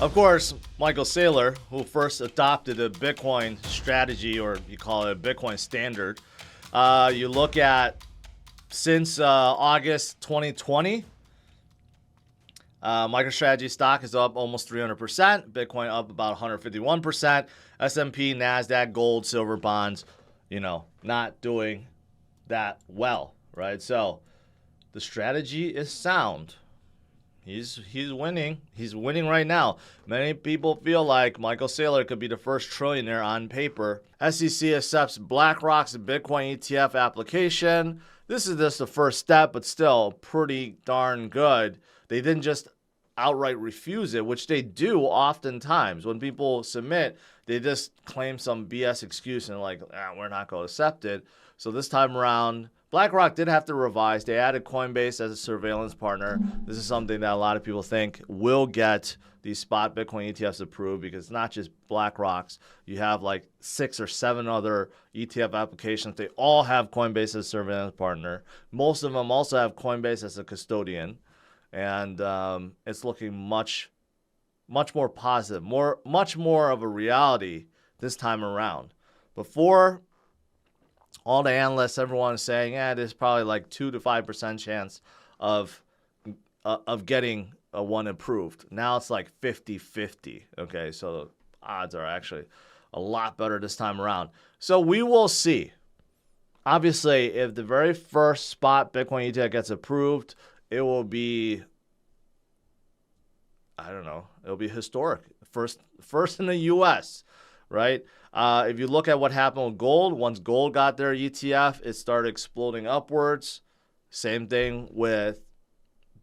Of course, Michael Saylor, who first adopted a Bitcoin strategy, or you call it a Bitcoin standard, you look at since August 2020, MicroStrategy stock is up almost 300%, Bitcoin up about 151%, S&P, NASDAQ, gold, silver, bonds, not doing that well, right? So the strategy is sound. He's winning. He's winning right now. Many people feel like Michael Saylor could be the first trillionaire on paper. SEC accepts BlackRock's Bitcoin ETF application. This is just the first step, but still pretty darn good. They didn't just outright refuse it, which they do oftentimes. When people submit, they just claim some BS excuse and we're not going to accept it. So this time around, BlackRock did have to revise. They added Coinbase as a surveillance partner. This is something that a lot of people think will get these spot Bitcoin ETFs approved, because it's not just BlackRock's. You have 6 or 7 other ETF applications. They all have Coinbase as a surveillance partner. Most of them also have Coinbase as a custodian. And it's looking much more positive, much more of a reality this time around. Before, all the analysts, everyone is saying, there's probably 2 to 5% chance of getting one approved. Now it's 50-50. Okay, so the odds are actually a lot better this time around. So we will see. Obviously, if the very first spot Bitcoin ETF gets approved, it will be, it'll be historic. First in the U.S., right? If you look at what happened with gold, once gold got their ETF, it started exploding upwards. Same thing with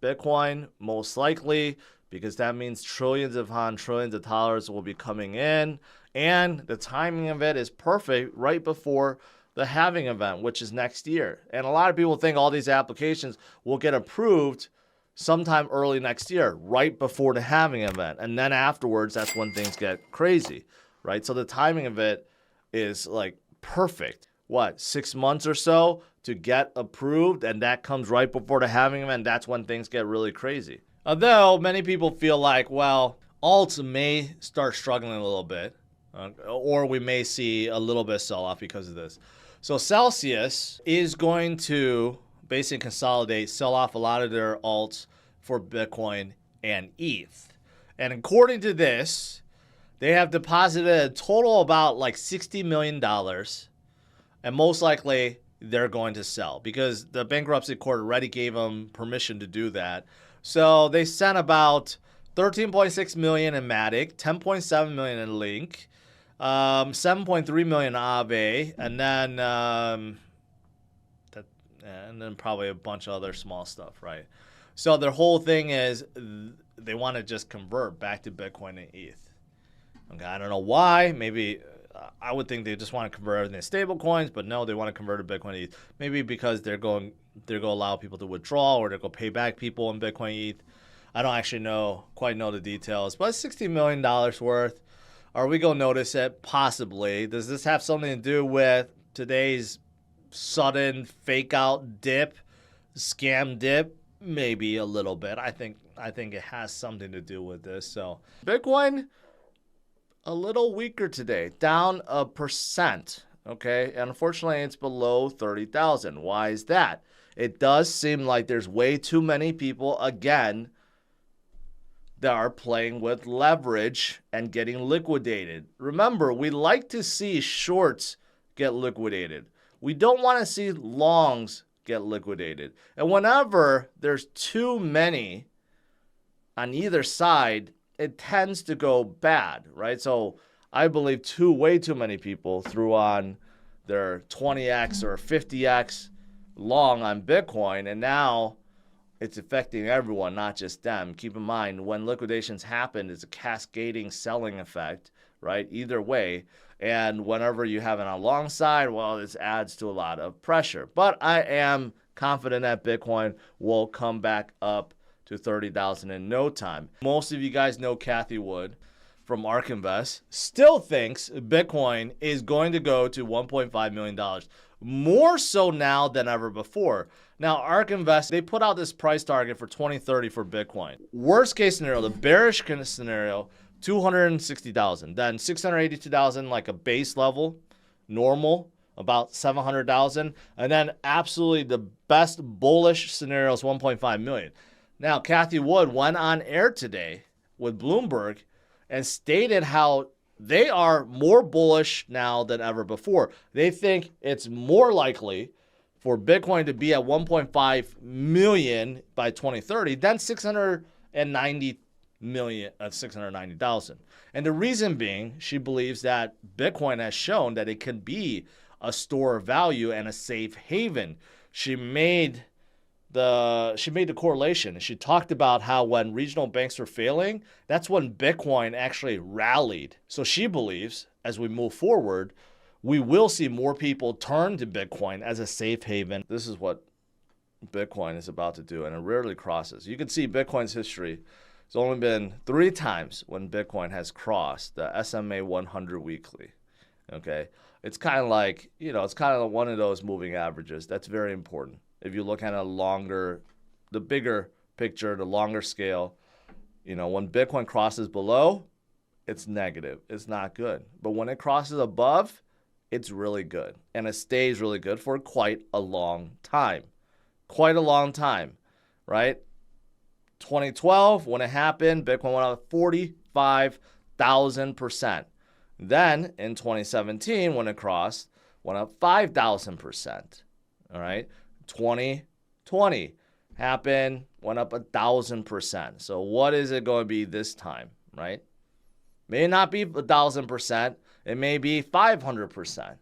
Bitcoin, most likely, because that means trillions upon trillions of dollars will be coming in. And the timing of it is perfect right before the halving event, which is next year. And a lot of people think all these applications will get approved sometime early next year, right before the halving event. And then afterwards, that's when things get crazy, right? So the timing of it is perfect. 6 months or so to get approved, and that comes right before the halving event. That's when things get really crazy. Although many people feel alts may start struggling a little bit, or we may see a little bit of sell-off because of this. So Celsius is going to basically consolidate, sell off a lot of their alts for Bitcoin and ETH. And according to this, they have deposited a total about $60 million, and most likely they're going to sell because the bankruptcy court already gave them permission to do that. So they sent about $13.6 million in Matic, $10.7 million in Link, $7.3 million in Aave, and then probably a bunch of other small stuff, right? So their whole thing is they want to just convert back to Bitcoin and ETH. Okay, I don't know why. Maybe I would think they just want to convert everything to stable coins, but no, they want to convert to Bitcoin and ETH. Maybe because they're going to allow people to withdraw, or they're going to pay back people in Bitcoin and ETH. I don't actually quite know the details, but it's $60 million worth. Are we going to notice it? Possibly. Does this have something to do with today's sudden fake out dip, scam dip? Maybe a little bit. I think it has something to do with this. So Bitcoin, a little weaker today, down 1%. Okay, and unfortunately it's below 30,000. Why is that? It does seem like there's way too many people again that are playing with leverage and getting liquidated. Remember, we like to see shorts get liquidated. We don't want to see longs get liquidated. And whenever there's too many on either side, it tends to go bad, right? So I believe way too many people threw on their 20x or 50x long on Bitcoin, and now it's affecting everyone, not just them. Keep in mind, when liquidations happen, it's a cascading selling effect, right? Either way. And whenever you have it on long side, well, this adds to a lot of pressure. But I am confident that Bitcoin will come back up to 30,000 in no time. Most of you guys know Cathie Wood from ARK Invest still thinks Bitcoin is going to go to $1.5 million. More so now than ever before. Now, ARK Invest, they put out this price target for 2030 for Bitcoin. Worst case scenario, the bearish scenario, 260,000. Then 682,000, like a base level, normal, about 700,000. And then absolutely the best bullish scenario is 1.5 million. Now, Cathie Wood went on air today with Bloomberg and stated how they are more bullish now than ever before. They think it's more likely for Bitcoin to be at 1.5 million by 2030 than 690,000. And the reason being, she believes that Bitcoin has shown that it can be a store of value and a safe haven. She made the correlation. She talked about how when regional banks were failing, that's when Bitcoin actually rallied. So she believes as we move forward, we will see more people turn to Bitcoin as a safe haven. This is what Bitcoin is about to do, and it rarely crosses. You can see Bitcoin's history. It's only been 3 times when Bitcoin has crossed the SMA 100 weekly. Okay, it's kind of like, it's kind of one of those moving averages. That's very important. If you look at the bigger picture, the longer scale, when Bitcoin crosses below, it's negative. It's not good. But when it crosses above, it's really good. And it stays really good for quite a long time. Quite a long time, right? 2012, when it happened, Bitcoin went up 45,000%. Then in 2017, when it crossed, went up 5,000%. All right. 2020 happened, went up 1,000%. So what is it going to be this time, right? May not be 1,000%. It may be 500%.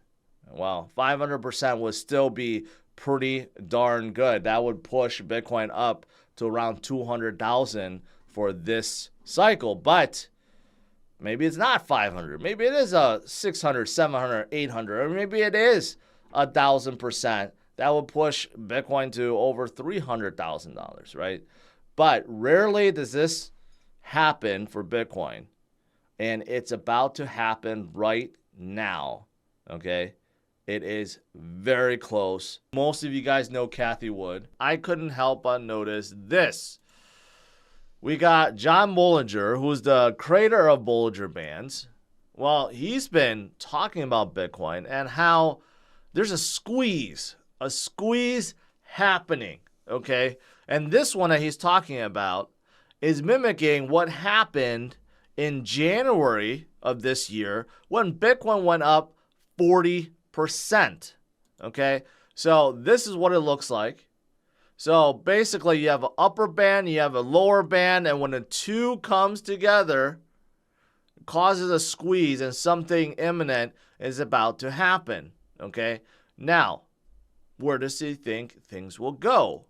Well, 500% would still be pretty darn good. That would push Bitcoin up to around 200,000 for this cycle. But maybe it's not 500. Maybe it is a 600, 700, 800, or maybe it is 1,000%. That would push Bitcoin to over $300,000, right? But rarely does this happen for Bitcoin. And it's about to happen right now, okay? It is very close. Most of you guys know Cathie Wood. I couldn't help but notice this. We got John Bollinger, who's the creator of Bollinger Bands. Well, he's been talking about Bitcoin and how there's a squeeze happening, okay? And this one that he's talking about is mimicking what happened in January of this year when Bitcoin went up 40%, okay? So this is what it looks like. So basically you have an upper band, you have a lower band, and when the two comes together, it causes a squeeze and something imminent is about to happen, okay? Now, where does he think things will go?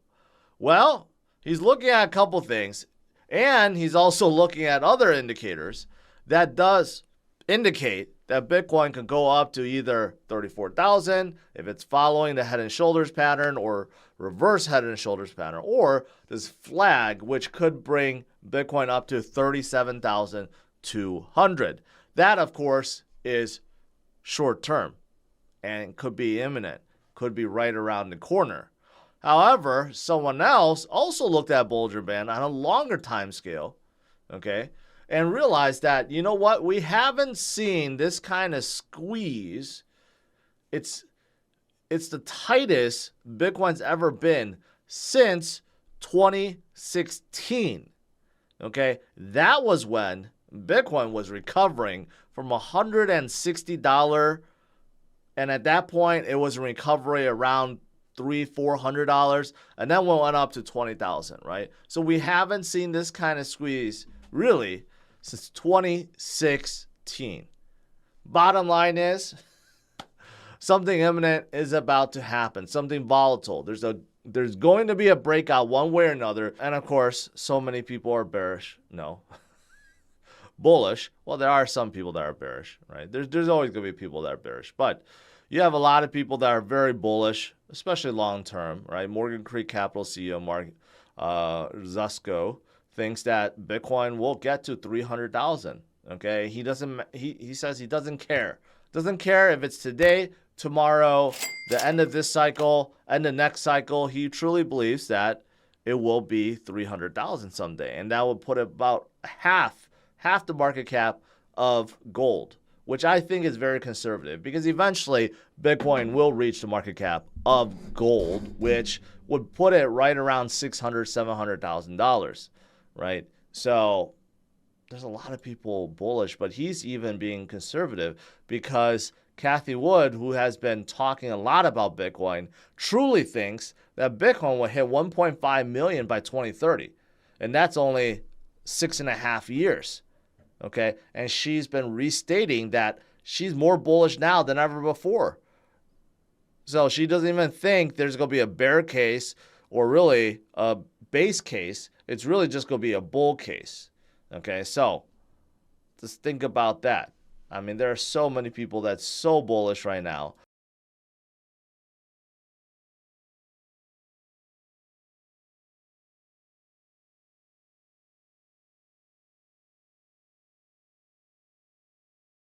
Well, he's looking at a couple things, and he's also looking at other indicators that does indicate that Bitcoin can go up to either 34,000 if it's following the head and shoulders pattern or reverse head and shoulders pattern, or this flag, which could bring Bitcoin up to 37,200. That, of course, is short term and could be imminent, could be right around the corner. However, someone else also looked at Bollinger Band on a longer time scale, okay, and realized that, you know what, we haven't seen this kind of squeeze. It's the tightest Bitcoin's ever been since 2016, okay? That was when Bitcoin was recovering from $160, and at that point, it was in recovery around $300-400, and then we went up to 20,000, right? So we haven't seen this kind of squeeze really since 2016. Bottom line is, something imminent is about to happen, something volatile. There's going to be a breakout one way or another, and of course, so many people are bearish. No. Bullish. Well, there are some people that are bearish, right? There's always going to be people that are bearish, but you have a lot of people that are very bullish, especially long term, right? Morgan Creek Capital CEO Mark Zusko thinks that Bitcoin will get to 300,000. Okay, he says he doesn't care. Doesn't care if it's today, tomorrow, the end of this cycle, and the next cycle. He truly believes that it will be 300,000 someday, and that would put about half half the market cap of gold, which I think is very conservative because eventually Bitcoin will reach the market cap of gold, which would put it right around $600,000, $700,000, right? So there's a lot of people bullish, but he's even being conservative because Cathie Wood, who has been talking a lot about Bitcoin, truly thinks that Bitcoin will hit 1.5 million by 2030. And that's only 6.5 years. Okay. And she's been restating that she's more bullish now than ever before. So she doesn't even think there's going to be a bear case or really a base case. It's really just going to be a bull case. Okay. So just think about that. I mean, there are so many people that's so bullish right now.